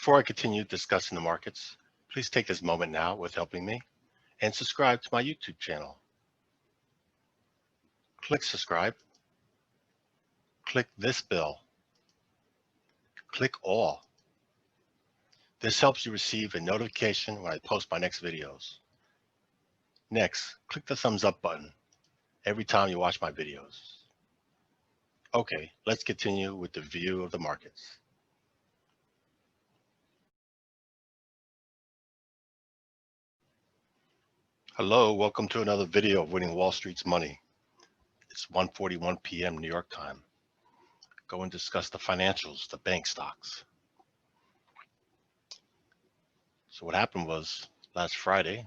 Before I continue discussing the markets, please take this moment now with helping me and subscribe to my YouTube channel. Click subscribe. Click this bell. Click all. This helps you receive a notification when I post my next videos. Next, click the thumbs up button every time you watch my videos. Okay, let's continue with the view of the markets. Hello, welcome to another video of Winning Wall Street's Money. It's 1:41 p.m. New York time. Go and discuss the financials, the bank stocks. So what happened was last Friday,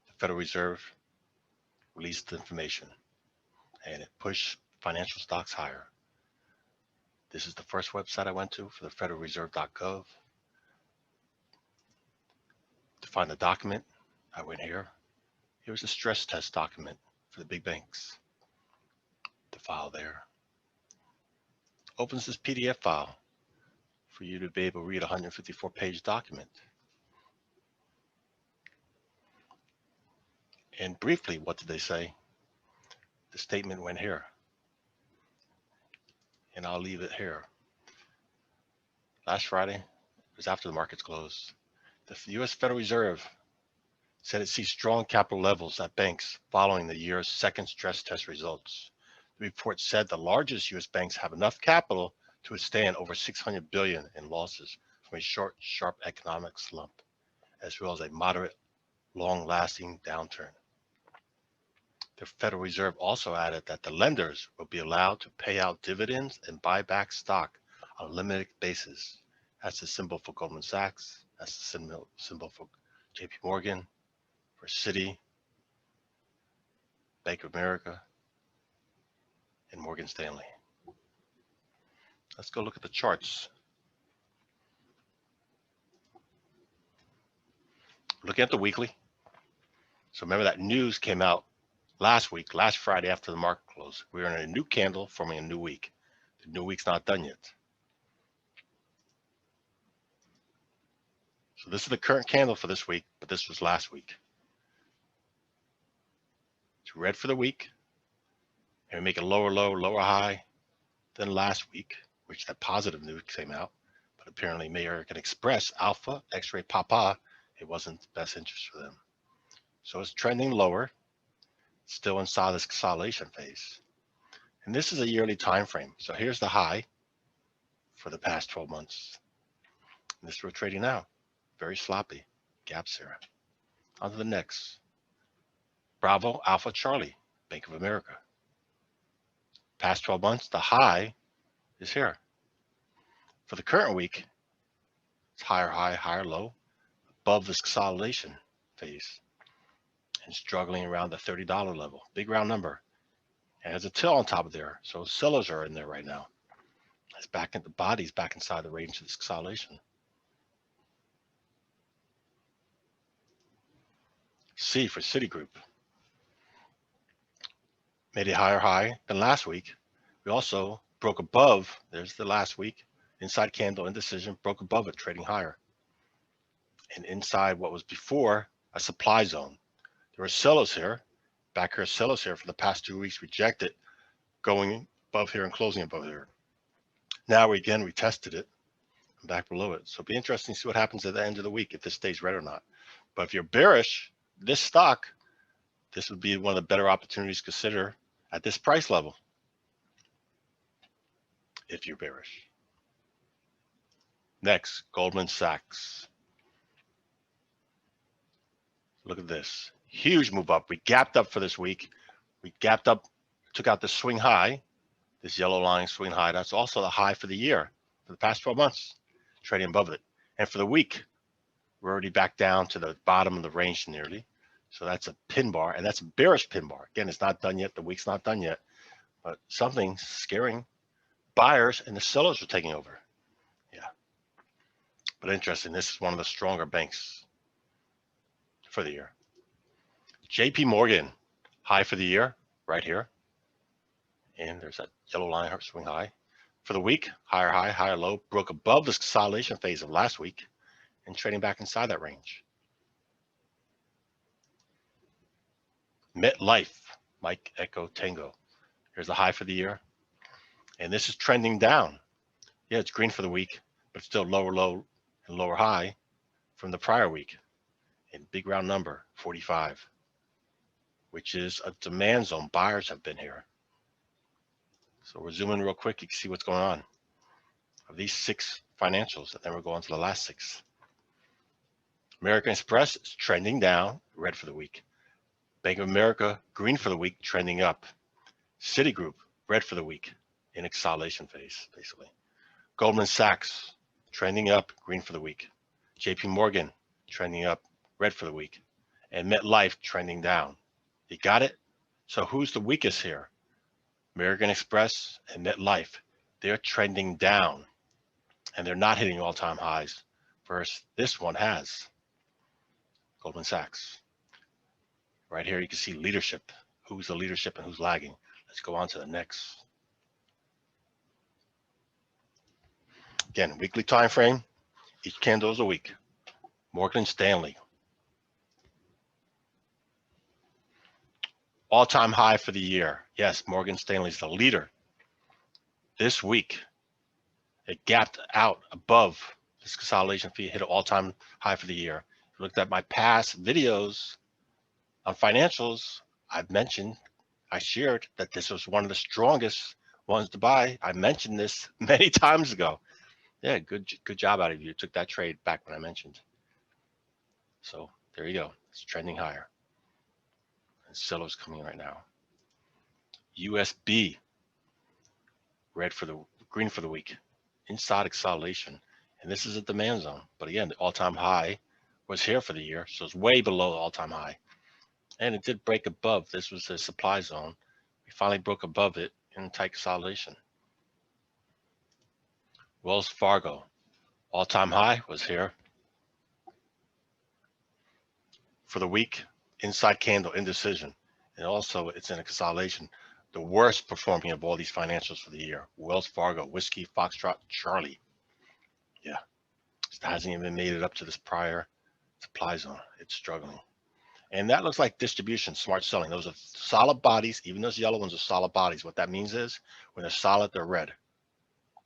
the Federal Reserve released information and it pushed financial stocks higher. This is the first website I went to for the federalreserve.gov. To find the document, I went here. Here's a stress test document for the big banks. The file there. Opens this PDF file for you to be able to read a 154-page document. And briefly, what did they say? The statement went here. And I'll leave it here. Last Friday, it was after the markets closed, the U.S. Federal Reserve said it sees strong capital levels at banks following the year's second stress test results. The report said the largest U.S. banks have enough capital to withstand over $600 billion in losses from a short, sharp economic slump, as well as a moderate, long-lasting downturn. The Federal Reserve also added that the lenders will be allowed to pay out dividends and buy back stock on a limited basis. That's the symbol for Goldman Sachs. That's the symbol for JP Morgan, for Citi, Bank of America, and Morgan Stanley. Let's go look at the charts. Looking at the weekly. So remember that news came out last Friday after the market closed. We're in a new candle forming a new week. The new week's not done yet. So this is the current candle for this week, but this was last week. It's red for the week. And we make a lower low, lower high than last week, which that positive news came out. But apparently American Express, Alpha, X-Ray, Papa, it wasn't the best interest for them. So it's trending lower, still inside this consolidation phase. And this is a yearly time frame. So here's the high for the past 12 months. And this we're trading now. Very sloppy. Gaps here. On to the next. Bravo, Alpha, Charlie, Bank of America. Past 12 months, the high is here. For the current week, it's higher high, higher low, above this consolidation phase. And struggling around the $30 level. Big round number. And has a tail on top of there. So sellers are in there right now. It's back at the body's back inside the range of this consolidation. C for Citigroup. Made a higher high than last week. We also broke above, there's the last week, inside candle indecision, broke above it, trading higher. And inside what was before a supply zone. There were sellers here, back here, sellers here for the past 2 weeks, rejected, going above here and closing above here. Now we again retested it, and back below it. So it'll be interesting to see what happens at the end of the week, if this stays red or not. But if you're bearish, this stock, this would be one of the better opportunities to consider at this price level, if you're bearish. Next, Goldman Sachs. Look at this. Huge move up. We gapped up for this week. We gapped up, took out the swing high, this yellow line swing high. That's also the high for the year, for the past 12 months, trading above it. And for the week, we're already back down to the bottom of the range nearly. So that's a pin bar, and that's a bearish pin bar. Again, it's not done yet. The week's not done yet, but something scaring buyers, and the sellers are taking over. Yeah. But interesting, this is one of the stronger banks for the year. JP Morgan, high for the year, right here. And there's that yellow line swing high. For the week, higher high, higher low, broke above this consolidation phase of last week. and trading back inside that range. MetLife, Mike Echo Tango. Here's the high for the year. And this is trending down. Yeah, it's green for the week, but still lower low and lower high from the prior week. And big round number, 45, which is a demand zone. Buyers have been here. So we're zooming real quick. You can see what's going on. Of these 6 financials, and then we'll go on to the last 6. American Express is trending down, red for the week. Bank of America, green for the week, trending up. Citigroup, red for the week, in acceleration phase, basically. Goldman Sachs, trending up, green for the week. JP Morgan, trending up, red for the week. And MetLife, trending down. You got it? So who's the weakest here? American Express and MetLife, they're trending down, and they're not hitting all-time highs. First, this one has. Goldman Sachs. Right here, you can see leadership. Who's the leadership and who's lagging? Let's go on to the next. Again, weekly time frame. Each candle is a week. Morgan Stanley. All-time high for the year. Yes, Morgan Stanley's the leader. This week, it gapped out above this consolidation fee, hit an all-time high for the year. If you looked at my past videos on financials, I shared that this was one of the strongest ones to buy. I mentioned this many times ago. Yeah, good job out of you. Took that trade back when I mentioned. So there you go. It's trending higher. And Zillow's coming in right now. USB, green for the week. Inside acceleration. And this is a demand zone. But again, the all-time high was here for the year. So it's way below the all-time high. And it did break above. This was the supply zone. We finally broke above it in tight consolidation. Wells Fargo, all-time high was here. For the week, inside candle, indecision. And also it's in a consolidation. The worst performing of all these financials for the year. Wells Fargo, Whiskey, Foxtrot, Charlie. Yeah, it hasn't even made it up to this prior supply zone. It's struggling. And that looks like distribution, smart selling. Those are solid bodies. Even those yellow ones are solid bodies. What that means is when they're solid, they're red.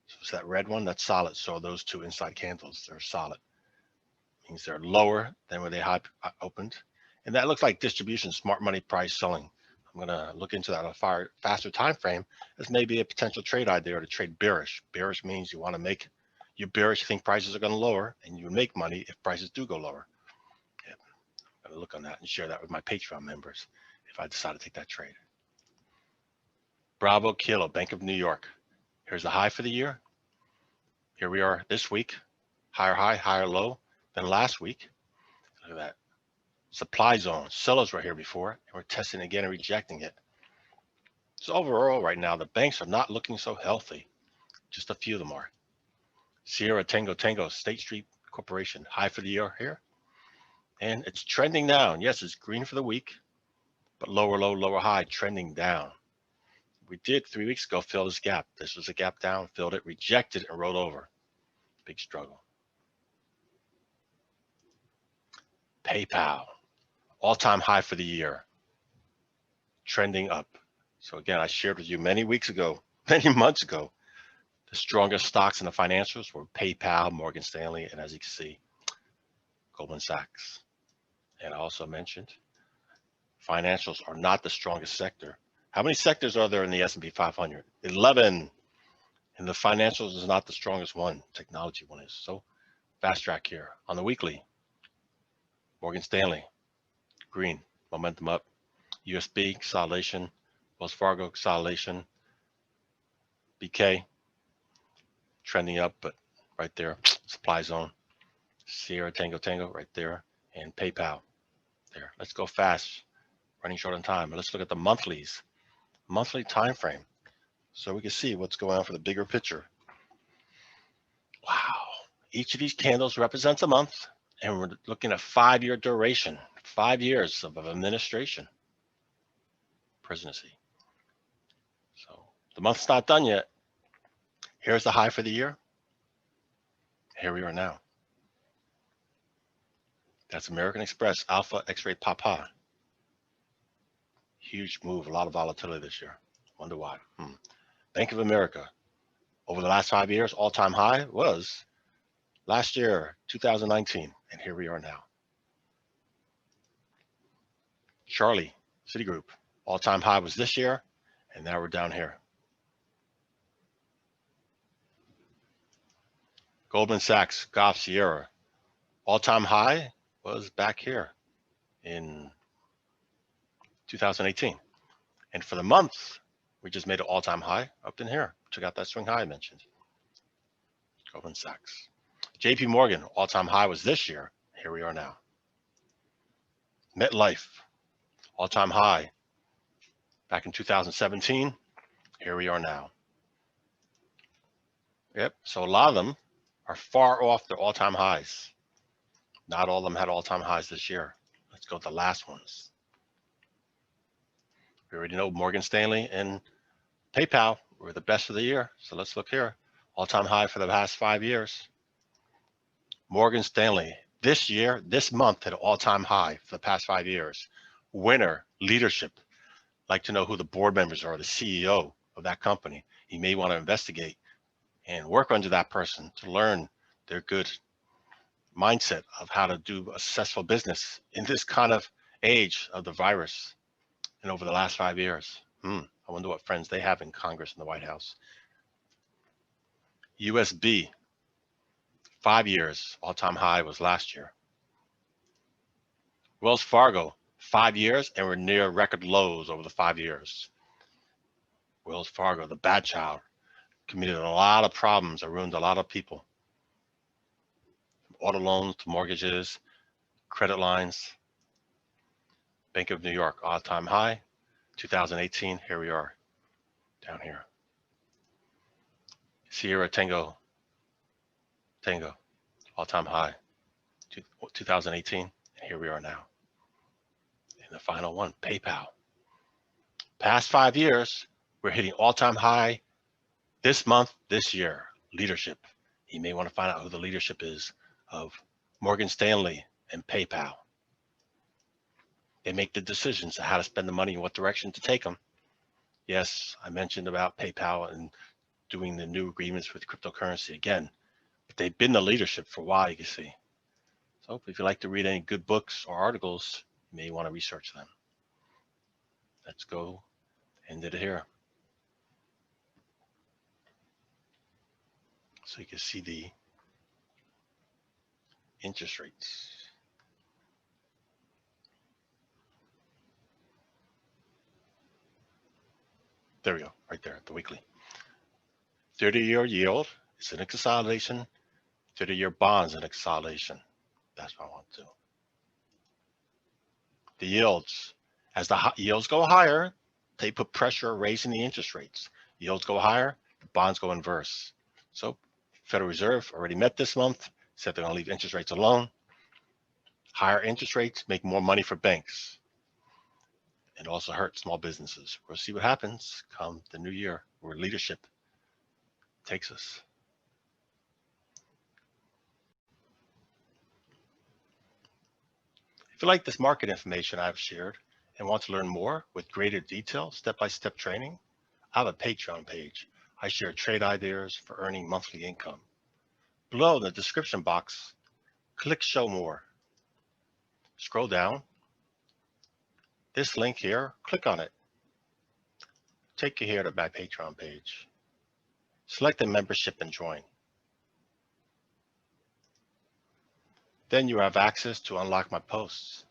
So it's that red one that's solid. So those 2 inside candles, they're solid. Means they're lower than where they opened. And that looks like distribution, smart money price selling. I'm going to look into that on a far faster time frame as maybe a potential trade idea, or to trade bearish. Bearish means you want to make, you're bearish, you think prices are going to lower, and you make money if prices do go lower. Yeah, I'm going to look on that and share that with my Patreon members if I decide to take that trade. Bravo Kilo, Bank of New York. Here's the high for the year. Here we are this week, higher high, higher low than last week. Look at that. Supply zone. Sellers were here before, and we're testing again and rejecting it. So overall, right now, the banks are not looking so healthy. Just a few of them are. Sierra Tango, State Street Corporation, high for the year here. And it's trending down. Yes, it's green for the week, but lower low, lower high, trending down. We did 3 weeks ago fill this gap. This was a gap down, filled it, rejected it, and rolled over. Big struggle. PayPal, all-time high for the year, trending up. So again, I shared with you many weeks ago, many months ago, the strongest stocks in the financials were PayPal, Morgan Stanley, and as you can see, Goldman Sachs. And I also mentioned financials are not the strongest sector. How many sectors are there in the S&P 500? 11. And the financials is not the strongest one. Technology one is. So fast track here. On the weekly, Morgan Stanley, green, momentum up. USB, consolidation. Wells Fargo, consolidation. BK, trending up, but right there, supply zone. Sierra Tango, right there. And PayPal, there. Let's go fast, running short on time. Let's look at the monthlies, monthly time frame, so we can see what's going on for the bigger picture. Wow, each of these candles represents a month, and we're looking at 5-year duration, 5 years of administration, presidency. So the month's not done yet. Here's the high for the year. Here we are now. That's American Express, Alpha, X-ray, Papa. Huge move, a lot of volatility this year. Wonder why. Bank of America, over the last 5 years, all-time high was last year, 2019, and here we are now. Charlie, Citigroup, all-time high was this year, and now we're down here. Goldman Sachs, Goff, Sierra, all-time high was back here in 2018. And for the month, we just made an all-time high up in here. Took out that swing high I mentioned. Goldman Sachs. JP Morgan, all-time high was this year. Here we are now. MetLife, all-time high back in 2017. Here we are now. Yep, so a lot of them are far off their all-time highs. Not all of them had all-time highs this year. Let's go with the last ones. We already know Morgan Stanley and PayPal were the best of the year. So let's look here. All-time high for the past 5 years. Morgan Stanley, this year, this month, had an all-time high for the past 5 years. Winner, leadership. Like to know who the board members are, the CEO of that company. You may want to investigate and work under that person to learn their good mindset of how to do a successful business in this kind of age of the virus and over the last 5 years. I wonder what friends they have in Congress and the White House. USB, 5 years, all-time high was last year. Wells Fargo, 5 years, and we're near record lows over the 5 years. Wells Fargo, the bad child, committed a lot of problems that ruined a lot of people. Auto loans to mortgages, credit lines. Bank of New York, all-time high, 2018, here we are, down here. Sierra Tango, all-time high, 2018, and here we are now. And the final one, PayPal. Past 5 years, we're hitting all-time high this month, this year. Leadership. You may want to find out who the leadership is of Morgan Stanley and PayPal. They make the decisions on how to spend the money and what direction to take them. Yes, I mentioned about PayPal and doing the new agreements with cryptocurrency again, but they've been the leadership for a while, you can see. So if you like to read any good books or articles, you may want to research them. Let's go end it here. So you can see the interest rates. There we go, right there, the weekly. 30-year yield is in a consolidation. 30-year bonds in a consolidation. That's what I want to do. The yields, as the yields go higher, they put pressure raising the interest rates. Yields go higher, the bonds go inverse. So Federal Reserve already met this month, said they're going to leave interest rates alone. Higher interest rates make more money for banks. It also hurts small businesses. We'll see what happens come the new year, where leadership takes us. If you like this market information I've shared and want to learn more with greater detail, step-by-step training, I have a Patreon page. I share trade ideas for earning monthly income. Below in the description box, click Show More. Scroll down. This link here, click on it. Take you here to my Patreon page. Select the membership and join. Then you have access to unlock my posts.